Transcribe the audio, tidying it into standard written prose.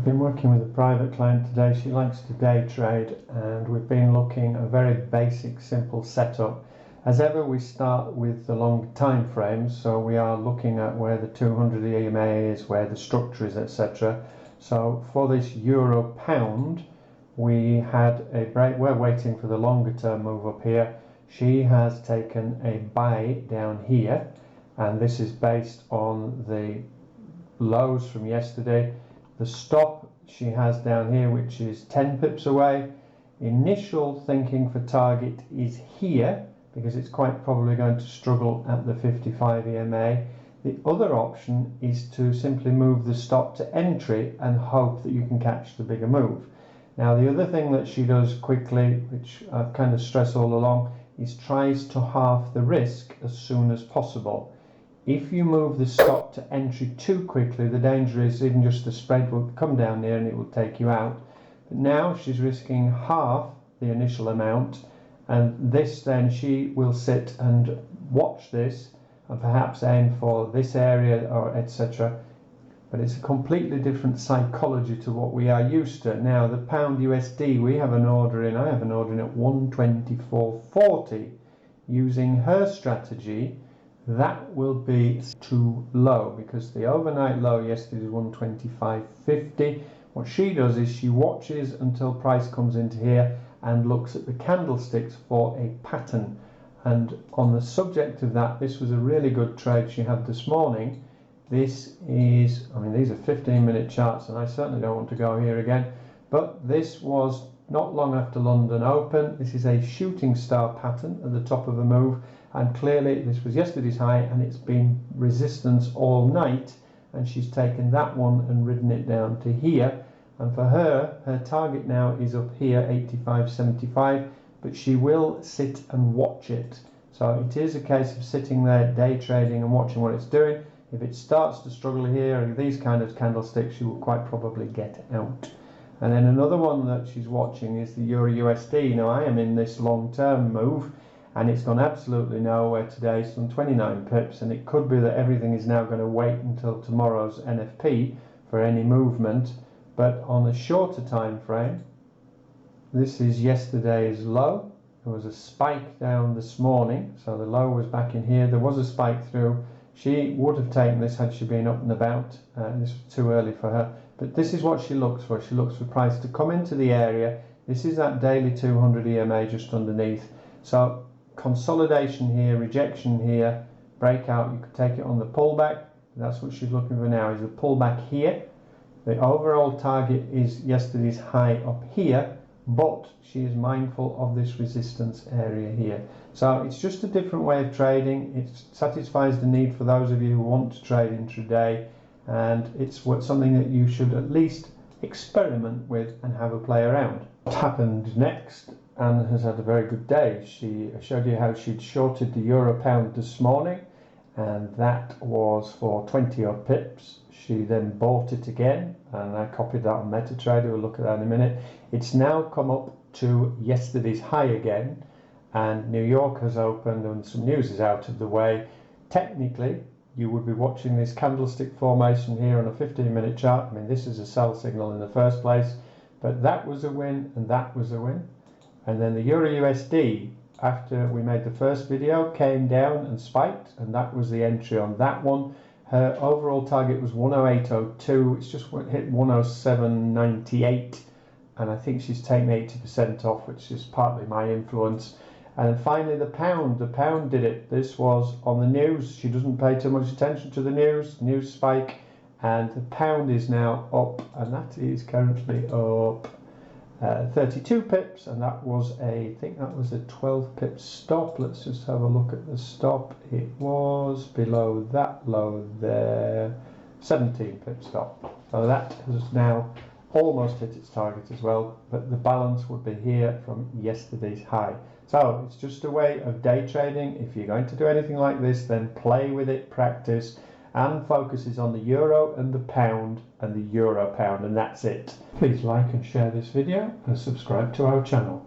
I've been working with a private client today. She likes to day trade, and we've been looking at a very basic, simple setup. As ever, we start with the long time frames, so we are looking at where the 200 EMA is, where the structure is, etc. So for this euro pound, we had a break. We're waiting for the longer term move up here. She has taken a buy down here, and this is based on the lows from yesterday. The stop she has down here, which is 10 pips away. Initial thinking for target is here, because it's quite probably going to struggle at the 55 EMA. The other option is to simply move the stop to entry and hope that you can catch the bigger move. Now, the other thing that she does quickly, which I've kind of stressed all along, is tries to halve the risk as soon as possible. If you move the stop to entry too quickly, the danger is even just the spread will come down there and it will take you out. But now she's risking half the initial amount, and this then she will sit and watch this and perhaps aim for this area or etc. But it's a completely different psychology to what we are used to. Now the pound USD, we have an order in, I have an order in at 124.40. Using her strategy, that will be too low, because the overnight low yesterday was 125.50. What she does is she watches until price comes into here and looks at the candlesticks for a pattern. And on the subject of that, this was a really good trade she had this morning. This is, I mean, these are 15-minute charts, and I certainly don't want to go here again, but this was not long after London Open. This is a shooting star pattern at the top of a move, and clearly this was yesterday's high, and it's been resistance all night, and she's taken that one and ridden it down to here. And for her, her target now is up here, 85.75, but she will sit and watch it. So it is a case of sitting there day trading and watching what it's doing. If it starts to struggle here and these kind of candlesticks, she will quite probably get out. And then another one that she's watching is the Euro USD. Now I am in this long-term move, and it's gone absolutely nowhere today. It's done 29 pips, and it could be that everything is now going to wait until tomorrow's NFP for any movement. But on a shorter time frame, this is yesterday's low. There was a spike down this morning, so the low was back in here. There was a spike through. She would have taken this had she been up and about. This was too early for her. But this is what she looks for. She looks for price to come into the area. This is that daily 200 EMA just underneath. So consolidation here, rejection here, breakout. You could take it on the pullback. That's what she's looking for now, is the pullback here. The overall target is yesterday's high up here, but she is mindful of this resistance area here. So it's just a different way of trading. It satisfies the need for those of you who want to trade intraday, and it's something that you should at least experiment with and have a play around. What happened next? Anne has had a very good day. She showed you how she'd shorted the euro pound this morning, and that was for 20 odd pips. She then bought it again, and I copied that on MetaTrader. We'll look at that in a minute. It's now come up to yesterday's high again, and New York has opened and some news is out of the way. Technically, you would be watching this candlestick formation here on a 15-minute chart. I mean, this is a sell signal in the first place, but that was a win and that was a win. And then the Euro USD, after we made the first video, came down and spiked, and that was the entry on that one. Her overall target was 108.02. It's just hit 107.98, and I think she's taken 80% off, which is partly my influence. And finally the pound. The pound did it. This was on the news. She doesn't pay too much attention to the news spike, and the pound is now up, and that is currently up 32 pips, and that was I think that was a 12 pip stop. Let's just have a look at the stop. It was below that low there, 17 pip stop. So that has now almost hit its target as well, but the balance would be here from yesterday's high. So it's just a way of day trading. If you're going to do anything like this, then play with it, practice, and focuses on the euro and the pound and the euro pound, and that's it. Please like and share this video and subscribe to our channel.